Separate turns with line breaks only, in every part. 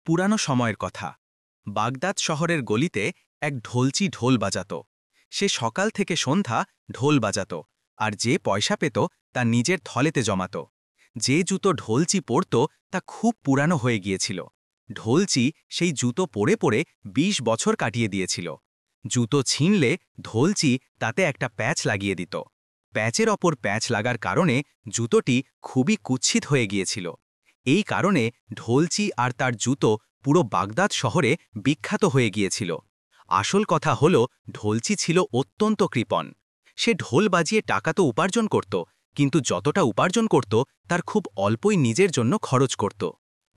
পুরানো সময়ের কথা। বাগদাদ শহরের গলিতে এক ঢোলচি ঢোল বাজাত। সে সকাল থেকে সন্ধ্যা ঢোল বাজাত, আর যে পয়সা পেত তা নিজের থলেতে জমাত। যে জুতো ঢোলচি পরত তা খুব পুরানো হয়ে গিয়েছিল। ঢোলচি সেই জুতো পরে পরে ২০ বছর কাটিয়ে দিয়েছিল। জুতো ছিঁড়লে ঢোলচি তাতে একটা প্যাচ লাগিয়ে দিত। প্যাচের ওপর প্যাচ লাগার কারণে জুতোটি খুবই কুৎসিত হয়ে গিয়েছিল। এই কারণে ঢোলচি আর তার জুতো পুরো বাগদাদ শহরে বিখ্যাত হয়ে গিয়েছিল। আসল কথা হল, ঢোলচি ছিল অত্যন্ত কৃপণ। সে ঢোল বাজিয়ে টাকা তো উপার্জন করত, কিন্তু যতটা উপার্জন করত তার খুব অল্পই নিজের জন্য খরচ করত।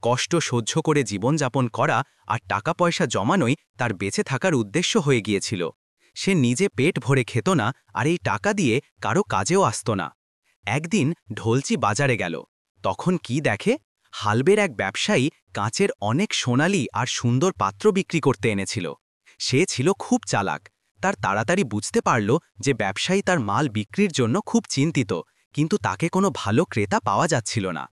কষ্ট সহ্য করে জীবনযাপন করা আর টাকা পয়সা জমানোই তার বেঁচে থাকার উদ্দেশ্য হয়ে গিয়েছিল। সে নিজে পেট ভরে খেত না, আর এই টাকা দিয়ে কারো কাজেও আসত না। একদিন ঢোলচি বাজারে গেল। তখন কি দেখে? হালবের এক ব্যবসায়ী কাঁচের অনেক সোনালি আর সুন্দর পাত্র বিক্রি করতে এনেছিল। সে ছিল খুব চালাক। তার তাড়াতাড়ি বুঝতে পারল যে ব্যবসায়ী তার মাল বিক্রির জন্য খুব চিন্তিত, কিন্তু তাকে কোনো ভালো ক্রেতা পাওয়া যাচ্ছিল না।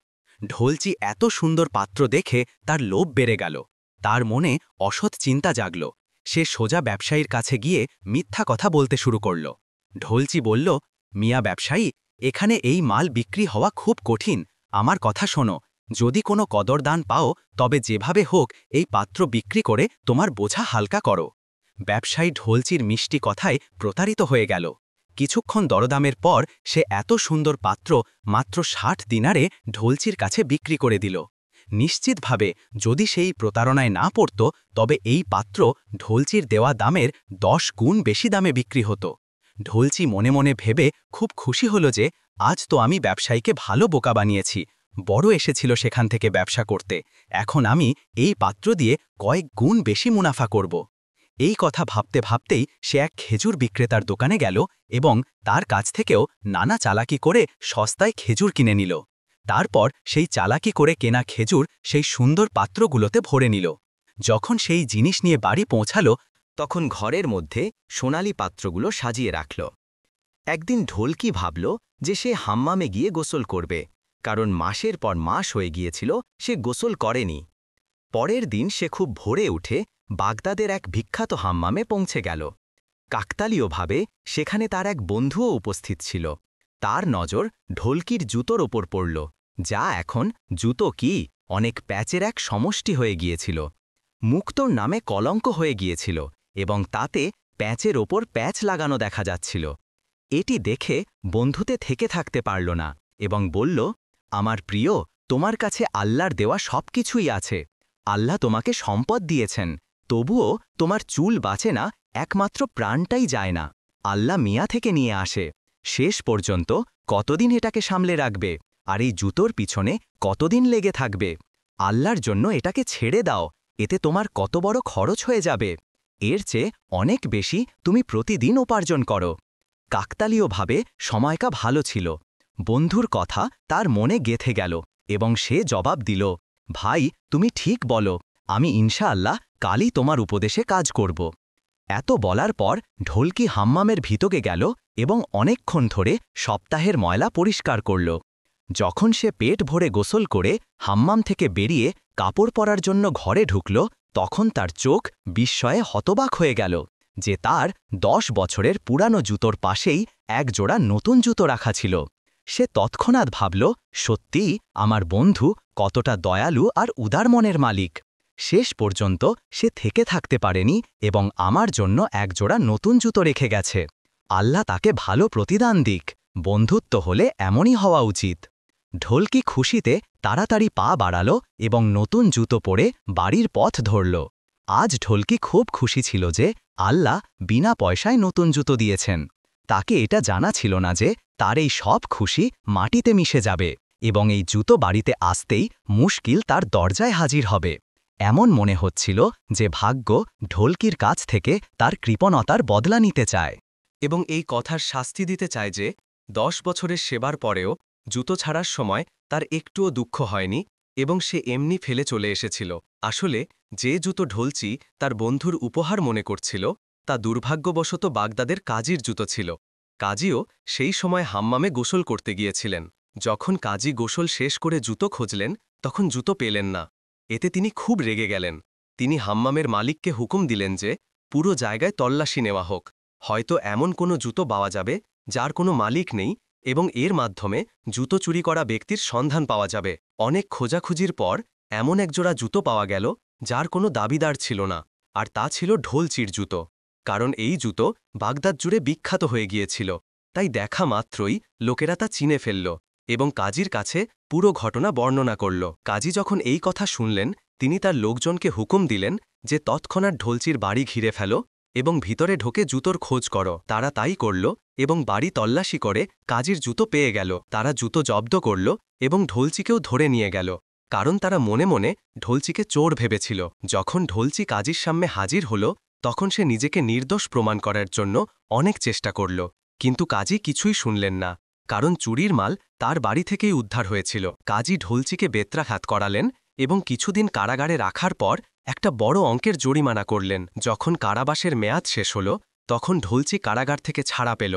ঢোলচি এত সুন্দর পাত্র দেখে তার লোভ বেড়ে গেল। তার মনে অসৎ চিন্তা জাগল। সে সোজা ব্যবসায়ীর কাছে গিয়ে মিথ্যা কথা বলতে শুরু করল। ঢোলচি বলল, মিয়া ব্যবসায়ী, এখানে এই মাল বিক্রি হওয়া খুব কঠিন। আমার কথা শোনো, যদি কোনো কদরদান পাও তবে যেভাবে হোক এই পাত্র বিক্রি করে তোমার বোঝা হালকা করো। ব্যবসায়ী ঢোলচির মিষ্টি কথায় প্রতারিত হয়ে গেল। কিছুক্ষণ দরদামের পর সে এত সুন্দর পাত্র মাত্র ৬০ দিনারে ঢোলচির কাছে বিক্রি করে দিল। নিশ্চিতভাবে যদি সেই প্রতারণায় না পড়ত তবে এই পাত্র ঢোলচির দেওয়া দামের ১০ গুণ বেশি দামে বিক্রি হতো। ঢোলচি মনে মনে ভেবে খুব খুশি হল যে আজ তো আমি ব্যবসায়ীকে ভালো বোকা বানিয়েছি। বড় এসেছিল সেখান থেকে ব্যবসা করতে, এখন আমি এই পাত্র দিয়ে কয়েক গুণ বেশি মুনাফা করব। এই কথা ভাবতে ভাবতেই সে এক খেজুর বিক্রেতার দোকানে গেল এবং তার কাছ থেকেও নানা চালাকি করে সস্তায় খেজুর কিনে নিল। তারপর সেই চালাকি করে কেনা খেজুর সেই সুন্দর পাত্রগুলোতে ভরে নিল। যখন সেই জিনিস নিয়ে বাড়ি পৌঁছালো, তখন ঘরের মধ্যে সোনালি পাত্রগুলো সাজিয়ে রাখল। একদিন ঢোলকি ভাবল যে সে হাম্মামে গিয়ে গোসল করবে, কারণ মাসের পর মাস হয়ে গিয়েছিল সে গোসল করেনি। পরের দিন সে খুব ভোরে উঠে বাগদাদের এক বিখ্যাত হাম্মামে পৌঁছে গেল। কাকতালীয়ভাবে সেখানে তার এক বন্ধুও উপস্থিত ছিল। তার নজর ঢোলকির জুতোর ওপর পড়ল, যা এখন জুতো কি অনেক প্যাচের এক সমষ্টি হয়ে গিয়েছিল। মুক্তোর নামে কলঙ্ক হয়ে গিয়েছিল এবং তাতে প্যাচের ওপর প্যাচ লাগানো দেখা যাচ্ছিল। এটি দেখে বন্ধুতে থেকে থাকতে পারল না এবং বলল, আমার প্রিয়, তোমার কাছে আল্লাহর দেওয়া সব কিছুই আছে। আল্লাহ তোমাকে সম্পদ দিয়েছেন, তবুও তোমার চুল বাঁচে না, একমাত্র প্রাণটাই যায় না। আল্লাহ মিয়া থেকে নিয়ে আসে। শেষ পর্যন্ত কতদিন এটাকে সামলে রাখবে? আর এই জুতোর পিছনে কতদিন লেগে থাকবে? আল্লাহর জন্য এটাকে ছেড়ে দাও, এতে তোমার কত বড় খরচ হয়ে যাবে। এর চেয়ে অনেক বেশি তুমি প্রতিদিন উপার্জন করো। কাকতালীয়ভাবে সময়টা ভালো ছিল। বন্ধুর কথা তার মনে গেঁথে গেল এবং সে জবাব দিল, ভাই, তুমি ঠিক বলো, আমি ইনশাআল্লাহ কালই তোমার উপদেশে কাজ করব। এত বলার পর ঢোলকি হাম্মামের ভিতরে গেল এবং অনেকক্ষণ ধরে সপ্তাহের ময়লা পরিষ্কার করল। যখন সে পেট ভরে গোসল করে হাম্মাম থেকে বেরিয়ে কাপড় পরার জন্য ঘরে ঢুকল, তখন তার চোখ বিস্ময়ে হতবাক হয়ে গেল যে তার ১০ বছরের পুরানো জুতোর পাশেই এক জোড়া নতুন জুতো রাখা ছিল। সে তৎক্ষণাৎ ভাবল, সত্যিই আমার বন্ধু কতটা দয়ালু আর উদার মনের মালিক। শেষ পর্যন্ত সে থেকে থাকতে পারেনি এবং আমার জন্য একজোড়া নতুন জুতো রেখে গেছে। আল্লাহ তাকে ভালো প্রতিদান দিক। বন্ধুত্ব হলে এমনই হওয়া উচিত। ঢোলকি খুশিতে তাড়াতাড়ি পা বাড়াল এবং নতুন জুতো পরে বাড়ির পথ ধরল। আজ ঢোলকি খুব খুশি ছিল যে আল্লাহ বিনা পয়সায় নতুন জুতো দিয়েছেন। তাকে এটা জানা ছিল না যে তার এই সব খুশি মাটিতে মিশে যাবে এবং এই জুতো বাড়িতে আসতেই মুশকিল তার দরজায় হাজির হবে। এমন মনে হচ্ছিল যে ভাগ্য ঢোলকির কাছ থেকে তার কৃপণতার বদলা নিতে চায় এবং এই কথার শাস্তি দিতে চায় যে ১০ বছরের সেবার পরেও জুতো ছাড়ার সময় তার একটুও দুঃখ হয়নি এবং সে এমনি ফেলে চলে এসেছিল। আসলে যে জুতো ঢোলচি তার বন্ধুর উপহার মনে করছিল, তা দুর্ভাগ্যবশত বাগদাদের কাজীর জুতো ছিল। কাজীও সেই সময় হাম্মামে গোসল করতে গিয়েছিলেন। যখন কাজী গোসল শেষ করে জুতো খুঁজলেন, তখন জুতো পেলেন না।
এতে তিনি খুব রেগে গেলেন। তিনি হাম্মামের মালিককে হুকুম দিলেন যে পুরো জায়গায় তল্লাশি নেওয়া হোক, হয়তো এমন কোনো জুতো পাওয়া যাবে যার কোনো মালিক নেই, এবং এর মাধ্যমে জুতো চুরি করা ব্যক্তির সন্ধান পাওয়া যাবে। অনেক খোঁজাখুঁজির পর এমন একজোড়া জুতো পাওয়া গেল যার কোনো দাবিদার ছিল না, আর তা ছিল ঢোলচির জুতো। কারণ এই জুতো বাগদাদ জুড়ে বিখ্যাত হয়ে গিয়েছিল, তাই দেখা মাত্রই লোকেরা তা চিনে ফেলল এবং কাজীর কাছে পুরো ঘটনা বর্ণনা করল। কাজী যখন এই কথা শুনলেন, তিনি তার লোকজনকে হুকুম দিলেন যে তৎক্ষণাৎ ঢোলচির বাড়ি ঘিরে ফেলো এবং ভিতরে ঢোকে জুতোর খোঁজ করো। তারা তাই করল এবং বাড়ি তল্লাশি করে কাজীর জুতো পেয়ে গেল। তারা জুতো জব্দ করল এবং ঢোলচিকেও ধরে নিয়ে গেল, কারণ তারা মনে মনে ঢোলচিকে চোর ভেবেছিল। যখন ঢোলচি কাজীর সামনে হাজির হল, তখন সে নিজেকে নির্দোষ প্রমাণ করার জন্য অনেক চেষ্টা করল, কিন্তু কাজী কিছুই শুনলেন না, কারণ চুরির মাল তার বাড়ি থেকেই উদ্ধার হয়েছিল। কাজী ঢোলচিকে বেত্রাঘাত করালেন এবং কিছুদিন কারাগারে রাখার পর একটা বড় অঙ্কের জরিমানা করলেন। যখন কারাবাসের মেয়াদ শেষ হল, তখন ঢোলচি কারাগার থেকে ছাড়া পেল।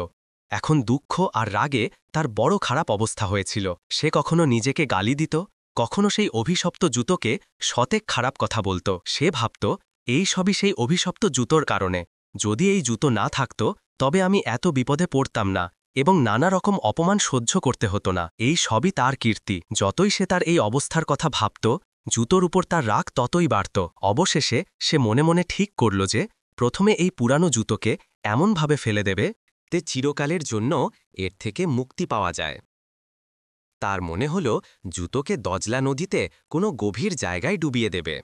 এখন দুঃখ আর রাগে তার বড় খারাপ অবস্থা হয়েছিল। সে কখনো নিজেকে গালি দিত, কখনো সেই অভিশপ্ত জুতোকে শতেক খারাপ কথা বলত। সে ভাবত এই সবই সেই অভিশপ্ত জুতোর কারণে। যদি এই জুতো না থাকত, তবে আমি এত বিপদে পড়তাম না এবং নানা রকম অপমান সহ্য করতে হতো না। এই সবই তার কীর্তি। যতই সে তার এই অবস্থার কথা ভাবত, জুতোর উপর তার রাগ ততই বাড়ত। অবশেষে সে মনে মনে ঠিক করল যে প্রথমে এই পুরানো জুতোকে এমনভাবে ফেলে দেবে তে চিরকালের জন্য এর থেকে মুক্তি পাওয়া যায়। তার মনে হল জুতোকে দজলা নদীতে কোনো গভীর জায়গায় ডুবিয়ে দেবে।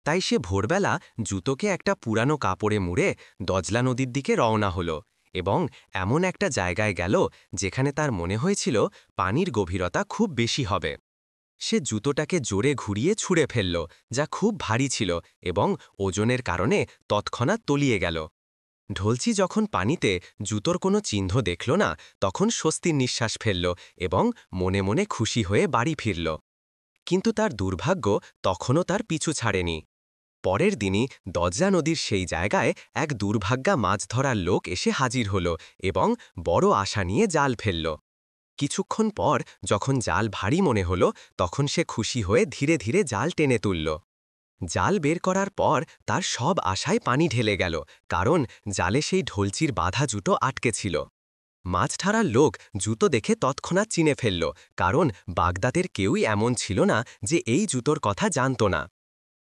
তাই সে ভোরবেলা জুতোকে একটা পুরানো কাপড়ে মুড়ে দজলা নদীর দিকে রওনা হল এবং এমন একটা জায়গায় গেল যেখানে তার মনে হয়েছিল পানির গভীরতা খুব বেশি হবে। সে জুতোটাকে জোরে ঘুরিয়ে ছুঁড়ে ফেলল, যা খুব ভারী ছিল এবং ওজনের কারণে তৎক্ষণাৎ তলিয়ে গেল। ঢোলচি যখন পানিতে জুতোর কোনো চিহ্ন দেখল না, তখন স্বস্তির নিঃশ্বাস ফেলল এবং মনে মনে খুশি হয়ে বাড়ি ফিরল। কিন্তু তার দুর্ভাগ্য তখনও তার পিছু ছাড়েনি। পরের দিনই দজলা নদীর সেই জায়গায় এক দুর্ভাগ্যা মাছ ধরার লোক এসে হাজির হল এবং বড় আশা নিয়ে জাল ফেলল। কিছুক্ষণ পর যখন জাল ভারী মনে হল, তখন সে খুশি হয়ে ধীরে ধীরে জাল টেনে তুলল। জাল বের করার পর তার সব আশায় পানি ঢেলে গেল, কারণ জালে সেই ঢোলচির বাঁধা জুতো আটকে ছিল। মাছ ধরার লোক জুতো দেখে তৎক্ষণাৎ চিনে ফেলল, কারণ বাগদাদের কেউই এমন ছিল না যে এই জুতোর কথা জানত না।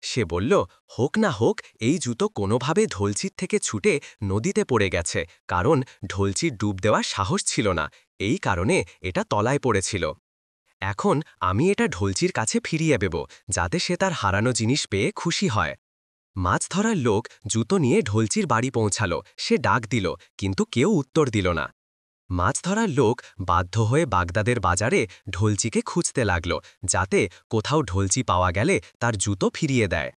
সে বলল, হোক না হোক এই জুতো কোনোভাবে ঢোলচির থেকে ছুটে নদীতে পড়ে গেছে, কারণ ঢোলচির ডুব দেওয়ার সাহস ছিল না, এই কারণে এটা তলায় পড়েছিল। এখন আমি এটা ঢোলচির কাছে ফিরিয়ে দেব, যাতে সে তার হারানো জিনিস পেয়ে খুশি হয়। মাছ ধরার লোক জুতো নিয়ে ঢোলচির বাড়ি পৌঁছাল। সে ডাক দিল, কিন্তু কেউ উত্তর দিল না। মাছ ধরার লোক বাধ্য হয়ে বাগদাদের বাজারে ঢোলচিকে খুঁজতে লাগল, যাতে কোথাও ঢোলচি পাওয়া গেলে তার জুতো ফিরিয়ে দেয়।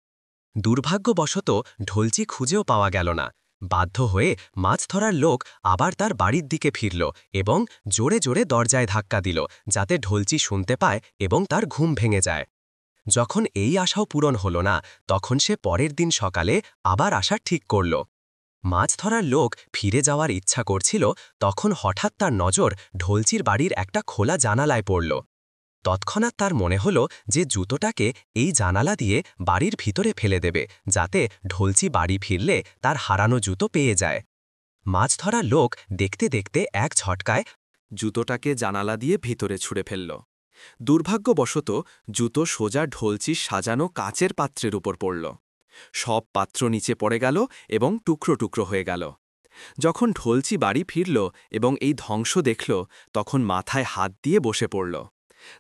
দুর্ভাগ্যবশত ঢোলচি খুঁজেও পাওয়া গেল না। বাধ্য হয়ে মাছ ধরার লোক আবার তার বাড়ির দিকে ফিরল এবং জোরে জোরে দরজায় ধাক্কা দিল, যাতে ঢোলচি শুনতে পায় এবং তার ঘুম ভেঙে যায়। যখন এই আশাও পূরণ হল না, তখন সে পরের দিন সকালে আবার আসার ঠিক করল। মাছ ধরার লোক ফিরে যাওয়ার ইচ্ছা করছিল, তখন হঠাৎ তার নজর ঢোলচির বাড়ির একটা খোলা জানালায় পড়ল। তৎক্ষণাৎ তার মনে হল যে জুতোটাকে এই জানালা দিয়ে বাড়ির ভিতরে ফেলে দেবে, যাতে ঢোলচি বাড়ি ফিরলে তার হারানো জুতো পেয়ে যায়। মাছ ধরার লোক দেখতে দেখতে এক ঝটকায় জুতোটাকে জানালা দিয়ে ভিতরে ছুঁড়ে ফেলল। দুর্ভাগ্যবশত জুতো সোজা ঢোলচির সাজানো কাচের পাত্রের উপর পড়ল। সব পাত্র নিচে পড়ে গেল এবং টুকরো টুকরো হয়ে গেল। যখন ঢোলচি বাড়ি ফিরল এবং এই ধ্বংস দেখল, তখন মাথায় হাত দিয়ে বসে পড়ল।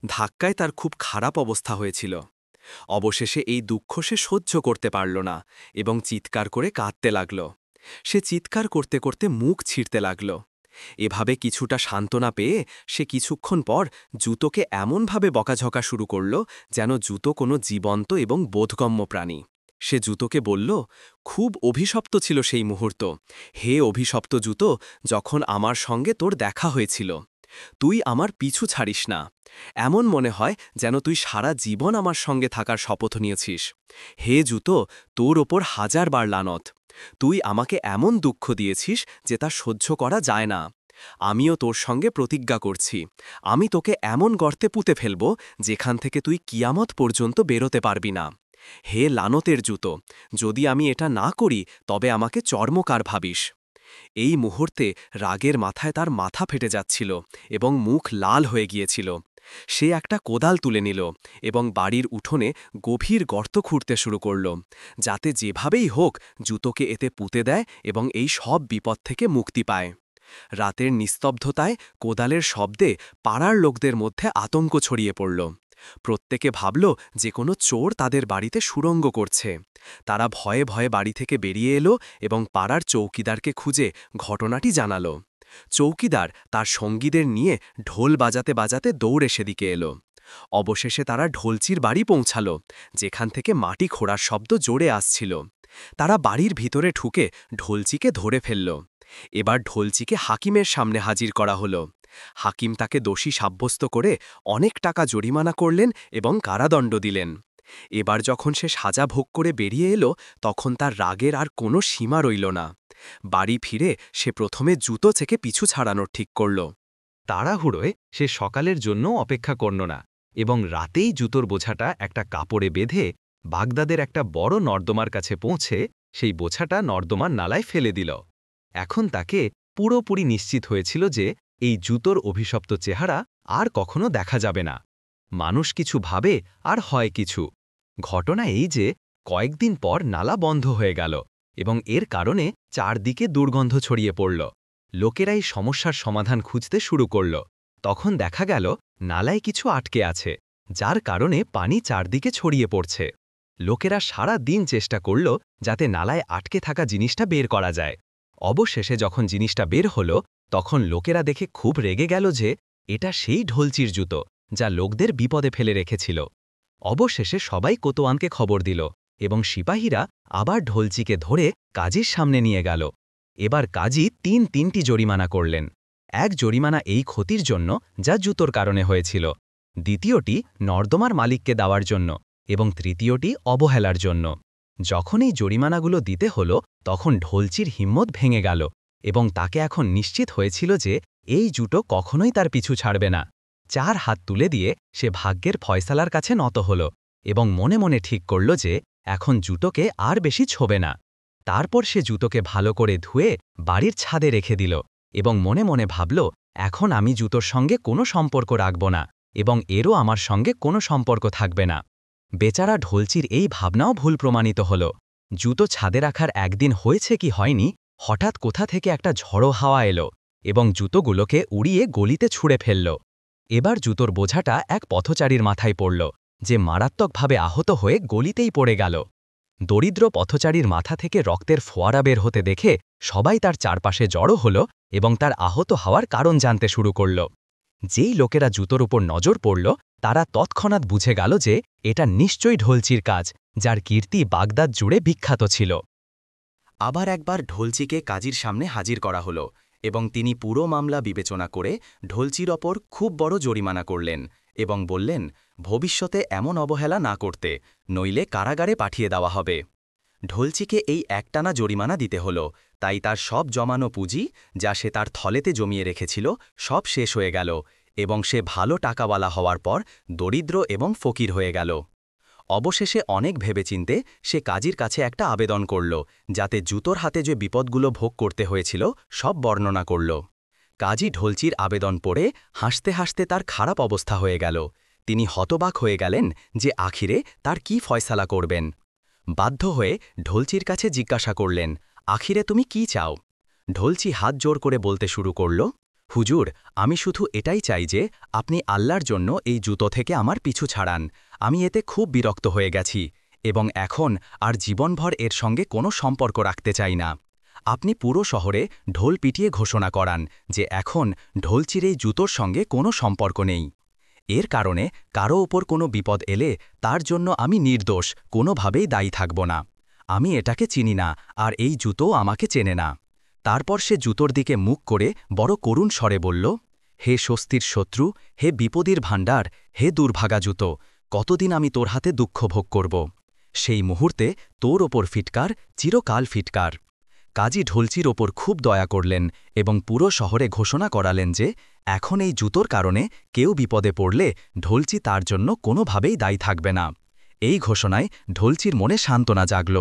ধাক্কায় তার খুব খারাপ অবস্থা হয়েছিল। অবশেষে এই দুঃখ সে সহ্য করতে পারল না এবং চিৎকার করে কাঁদতে লাগল। সে চিৎকার করতে করতে মুখ ছিঁড়তে লাগল। এভাবে কিছুটা সান্ত্বনা পেয়ে সে কিছুক্ষণ পর জুতোকে এমনভাবে বকাঝকা শুরু করল যেন জুতো কোনো জীবন্ত এবং বোধগম্য প্রাণী। সে জুতোকে বলল, খুব অভিশপ্ত ছিল সেই মুহূর্ত। হে অভিশপ্ত জুতো, যখন আমার সঙ্গে তোর দেখা হয়েছিল। তুই আমার পিছু ছাড়িস না। এমন মনে হয় যেন তুই সারা জীবন আমার সঙ্গে থাকার শপথ নিয়েছিস। হে জুতো, তোর ওপর হাজারবার লানত। তুই আমাকে এমন দুঃখ দিয়েছিস যে তা সহ্য করা যায় না। আমিও তোর সঙ্গে প্রতিজ্ঞা করছি, আমি তোকে এমন গর্তে পুঁতে ফেলব যেখান থেকে তুই কিয়ামত পর্যন্ত বেরোতে পারবি না।
হে লানতের জুতো, যদি আমি এটা না করি তবে আমাকে চর্মকার ভাবিস। এই মুহূর্তে রাগের মাথায় তার মাথা ফেটে যাচ্ছিল এবং মুখ লাল হয়ে গিয়েছিল। সে একটা কোদাল তুলে নিল এবং বাড়ির উঠোনে গভীর গর্ত খুঁড়তে শুরু করল, যাতে যেভাবেই হোক জুতোকে এতে পুঁতে দেয় এবং এই সব বিপদ থেকে মুক্তি পায়। রাতের নিস্তব্ধতায় কোদালের শব্দে পাড়ার লোকদের মধ্যে আতঙ্ক ছড়িয়ে পড়ল। প্রত্যেকে ভাবল যে কোনো চোর তাদের বাড়িতে সুড়ঙ্গ করছে। তারা ভয়ে ভয়ে বাড়ি থেকে বেরিয়ে এলো এবং পাড়ার চৌকিদারকে খুঁজে ঘটনাটি জানালো। চৌকিদার তার সঙ্গীদের নিয়ে ঢোল বাজাতে বাজাতে দৌড়ে সেদিকে এলো। অবশেষে তারা ঢোলচির বাড়ি পৌঁছালো, যেখান থেকে মাটি খোঁড়ার শব্দ জোরে আসছিল। তারা বাড়ির ভিতরে ঢুকে ঢোলচিকে ধরে ফেলল। এবার ঢোলচিকে হাকিমের সামনে হাজির করা হলো। হাকিম তাকে দোষী সাব্যস্ত করে অনেক টাকা জরিমানা করলেন এবং কারাদণ্ড দিলেন। এবার যখন সে সাজা ভোগ করে বেরিয়ে এলো, তখন তার রাগের আর কোনো সীমা রইল না। বাড়ি ফিরে সে প্রথমে জুতো থেকে পিছু ছাড়ানোর ঠিক করল।
তাড়াহুড়োয় সে সকালের জন্য অপেক্ষা করল না এবং রাতেই জুতোর বোঝাটা একটা কাপড়ে বেঁধে বাগদাদের একটা বড় নর্দমার কাছে পৌঁছে সেই বোঝাটা নর্দমার নালায় ফেলে দিল। এখন তাকে পুরোপুরি নিশ্চিত হয়েছিল যে এই জুতোর অভিশপ্ত চেহারা আর কখনো দেখা যাবে না। মানুষ কিছু ভাবে আর হয় কিছু। ঘটনা এই যে কয়েকদিন পর নালা বন্ধ হয়ে গেল এবং এর কারণে চারদিকে দুর্গন্ধ ছড়িয়ে পড়ল। লোকেরা এই সমস্যার সমাধান খুঁজতে শুরু করল। তখন দেখা গেল নালায় কিছু আটকে আছে, যার কারণে পানি চারদিকে ছড়িয়ে পড়ছে। লোকেরা সারা দিন চেষ্টা করল যাতে নালায় আটকে থাকা জিনিসটা বের করা যায়। অবশেষে যখন জিনিসটা বের হলো, তখন লোকেরা দেখে খুব রেগে গেল যে এটা সেই ঢোলচির জুতো যা লোকদের বিপদে ফেলে রেখেছিল। অবশেষে সবাই কোতোয়ানকে খবর দিল এবং সিপাহীরা আবার ঢোলচিকে ধরে কাজীর সামনে নিয়ে গেল। এবার কাজী তিনটি জরিমানা করলেন। এক জরিমানা এই ক্ষতির জন্য যা জুতোর কারণে হয়েছিল, দ্বিতীয়টি নর্দমার মালিককে দেওয়ার জন্য এবং তৃতীয়টি অবহেলার জন্য। যখন এই জরিমানাগুলো দিতে হলো, তখন ঢোলচির হিম্মত ভেঙে গেল এবং তাকে এখন নিশ্চিত হয়েছিল যে এই জুতো কখনোই তার পিছু ছাড়বে না। 4 হাত তুলে দিয়ে সে ভাগ্যের ফয়সালার কাছে নত হল এবং মনে মনে ঠিক করল যে এখন জুতোকে আর বেশি ছোবে না। তারপর সে জুতোকে ভালো করে ধুয়ে বাড়ির ছাদে রেখে দিল এবং মনে মনে ভাবল, এখন আমি জুতোর সঙ্গে কোনো সম্পর্ক রাখব না এবং এরও আমার সঙ্গে কোনো সম্পর্ক থাকবে না। বেচারা ঢোলচির এই ভাবনাও ভুল প্রমাণিত হল। জুতো ছাদে রাখার একদিন হয়েছে কি হয়নি, হঠাৎ কোথা থেকে একটা ঝড়ো হাওয়া এলো এবং জুতোগুলোকে উড়িয়ে গলিতে ছুঁড়ে ফেলল। এবার জুতোর বোঝাটা এক পথচারীর মাথায় পড়ল, যে মারাত্মকভাবে আহত হয়ে গলিতেই পড়ে গেল। দরিদ্র পথচারীর মাথা থেকে রক্তের ফোয়ারা বের হতে দেখে সবাই তার চারপাশে জড়ো হল এবং তার আহত হওয়ার কারণ জানতে শুরু করল। যেই লোকেরা জুতোর উপর নজর পড়ল, তারা তৎক্ষণাৎ বুঝে গেল যে এটা নিশ্চয়ই ঢোলচির কাজ, যার কীর্তি বাগদাদ জুড়ে বিখ্যাত ছিল।
আবার একবার ঢোলচিকে কাজীর সামনে হাজির করা হল এবং তিনি পুরো মামলা বিবেচনা করে ঢোলচির ওপর খুব বড় জরিমানা করলেন এবং বললেন, ভবিষ্যতে এমন অবহেলা না করতে, নইলে কারাগারে পাঠিয়ে দেওয়া হবে। ঢোলচিকে এই একটানা জরিমানা দিতে হল, তাই তার সব জমানো পুঁজি, যা সে তার থলেতে জমিয়ে রেখেছিল, সব শেষ হয়ে গেল এবং সে ভালো টাকাওয়ালা হওয়ার পর দরিদ্র এবং ফকির হয়ে গেল। অবশেষে অনেক ভেবেচিন্তে সে কাজীর কাছে একটা আবেদন করল, যাতে জুতোর হাতে যে বিপদগুলো ভোগ করতে হয়েছিল সব বর্ণনা করল। কাজী ঢোলচির আবেদন পড়ে হাসতে হাসতে তার খারাপ অবস্থা হয়ে গেল। তিনি হতবাক হয়ে গেলেন যে আখিরে তার কি ফয়সালা করবেন। বাধ্য হয়ে ঢোলচির কাছে জিজ্ঞাসা করলেন, আখিরে তুমি কি চাও? ঢোলচি হাত জোর করে বলতে শুরু করল, হুজুর, আমি শুধু এটাই চাই যে আপনি আল্লাহর জন্য এই জুতো থেকে আমার পিছু ছাড়ান। আমি এতে খুব বিরক্ত হয়ে গেছি এবং এখন আর জীবনভর এর সঙ্গে কোনো সম্পর্ক রাখতে চাই না। আপনি পুরো শহরে ঢোল পিটিয়ে ঘোষণা করান যে এখন ঢোলচির এই জুতোর সঙ্গে কোনো সম্পর্ক নেই। এর কারণে কারো ওপর কোনো বিপদ এলে তার জন্য আমি নির্দোষ, কোনোভাবেই দায়ী থাকব না। আমি এটাকে চিনি না আর এই জুতো আমাকে চেনে না। তারপর সে জুতোর দিকে মুখ করে বড় করুণ স্বরে বলল, হে স্বস্তির শত্রু, হে বিপদের ভাণ্ডার, হে দুর্ভাগা জুতো, কতদিন আমি তোর হাতে দুঃখ ভোগ করব? সেই মুহূর্তে তোর ওপর ফিটকার, চিরকাল ফিটকার। কাজী ঢোলচির ওপর খুব দয়া করলেন এবং পুরো শহরে ঘোষণা করালেন যে এখন এই জুতোর কারণে কেউ বিপদে পড়লে ঢোলচি তার জন্য কোনোভাবেই দায়ী থাকবে না। এই ঘোষণায় ঢোলচির মনে সান্ত্বনা জাগল।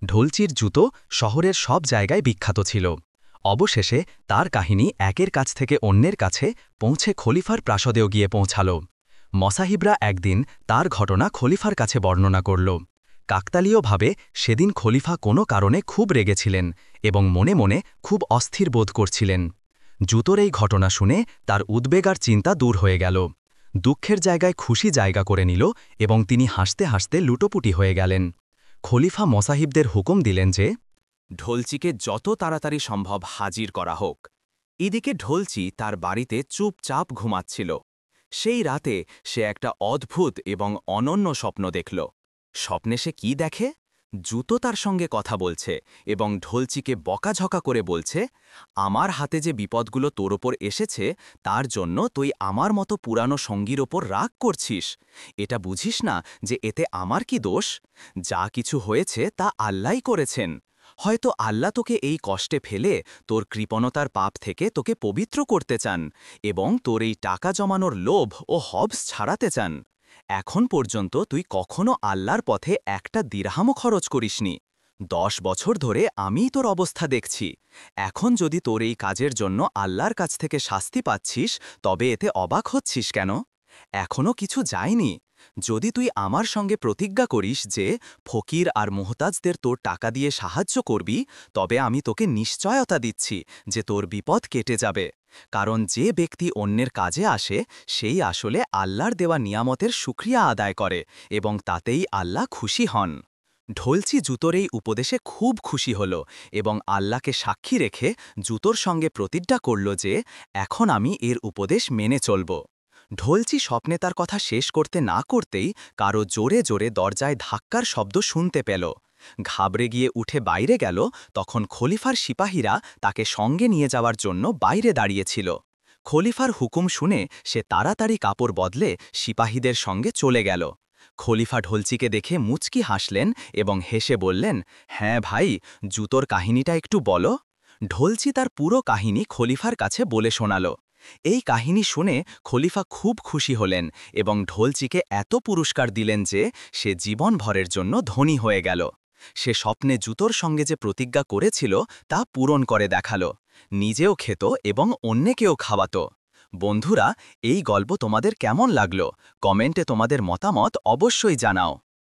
ঢোলচির জুতো শহরের সব জায়গায় বিখ্যাত ছিল। অবশেষে তার কাহিনী একের কাছ থেকে অন্যের কাছে পৌঁছে খলিফার প্রাসাদেও গিয়ে পৌঁছাল। মসাহিবরা একদিন তার ঘটনা খলিফার কাছে বর্ণনা করল। কাকতালীয়ভাবে সেদিন খলিফা কোনো কারণে খুব রেগেছিলেন এবং মনে মনে খুব অস্থির বোধ করছিলেন। জুতোর এই ঘটনা শুনে তার উদ্বেগ আর চিন্তা দূর হয়ে গেল। দুঃখের জায়গায় খুশি জায়গা করে নিল এবং তিনি হাসতে হাসতে লুটোপুটি হয়ে গেলেন। খলিফা মসাহিবদের হুকুম দিলেন যে
ঢোলচিকে যত তাড়াতাড়ি সম্ভব হাজির করা হোক। এদিকে ঢোলচি তার বাড়িতে চুপচাপ ঘুমাচ্ছিল। সেই রাতে সে একটা অদ্ভুত এবং অনন্য স্বপ্ন দেখল। স্বপ্নে সে কি দেখে? জুতো তার সঙ্গে কথা বলছে এবং ঢোলচিকে বকাঝকা করে বলছে, আমার হাতে যে বিপদগুলো তোর ওপর এসেছে তার জন্য তুই আমার মতো পুরানো সঙ্গীর ওপর রাগ করছিস। এটা বুঝিস না যে এতে আমার কি দোষ? যা কিছু হয়েছে তা আল্লাহই করেছেন। হয়তো আল্লাহ তোকে এই কষ্টে ফেলে তোর কৃপণতার পাপ থেকে তোকে পবিত্র করতে চান এবং তোর এই টাকা জমানোর লোভ ও হবস ছাড়াতে চান। এখন পর্যন্ত তুই কখনো আল্লাহর পথে একটা দিরহামও খরচ করিসনি। 10 বছর ধরে আমিই তোর অবস্থা দেখছি। এখন যদি তোর এই কাজের জন্য আল্লাহর কাছ থেকে শাস্তি পাচ্ছিস, তবে এতে অবাক হচ্ছিস কেন? এখনও কিছু যায়নি। যদি তুই আমার সঙ্গে প্রতিজ্ঞা করিস যে ফকির আর মুহতাজদের তোর টাকা দিয়ে সাহায্য করবি, তবে আমি তোকে নিশ্চয়তা দিচ্ছি যে তোর বিপদ কেটে যাবে। কারণ যে ব্যক্তি অন্যের কাজে আসে সেই আসলে আল্লাহর দেওয়া নিয়ামতের শুকরিয়া আদায় করে এবং তাতেই আল্লাহ খুশি হন। ঢোলচি জুতোর এই উপদেশে খুব খুশি হল এবং আল্লাহকে সাক্ষী রেখে জুতোর সঙ্গে প্রতিজ্ঞা করল যে এখন আমি এর উপদেশ মেনে চলব। ঢোলচি স্বপ্নে তার কথা শেষ করতে না করতেই কারো জোরে জোরে দরজায় ধাক্কার শব্দ শুনতে পেল। ঘাবড়ে গিয়ে উঠে বাইরে গেল, তখন খলিফার সিপাহীরা তাকে সঙ্গে নিয়ে যাওয়ার জন্য বাইরে দাঁড়িয়েছিল। খলিফার হুকুম শুনে সে তাড়াতাড়ি কাপড় বদলে সিপাহীদের সঙ্গে চলে গেল। খলিফা ঢোলচিকে দেখে মুচকি হাসলেন এবং হেসে বললেন, হ্যাঁ ভাই, জুতোর কাহিনীটা একটু বলো। ঢোলচি তার পুরো কাহিনী খলিফার কাছে বলে শোনাল। এই কাহিনী শুনে খলিফা খুব খুশি হলেন এবং ঢোলচিকে এত পুরস্কার দিলেন যে সে জীবনভরের জন্য ধনী হয়ে গেল। সে স্বপ্নে জুতোর সঙ্গে যে প্রতিজ্ঞা করেছিল তা পূরণ করে দেখাল। নিজেও খেত এবং অন্যকেও খাওয়াত। বন্ধুরা, এই গল্প তোমাদের কেমন লাগলো? কমেন্টে তোমাদের মতামত অবশ্যই জানাও।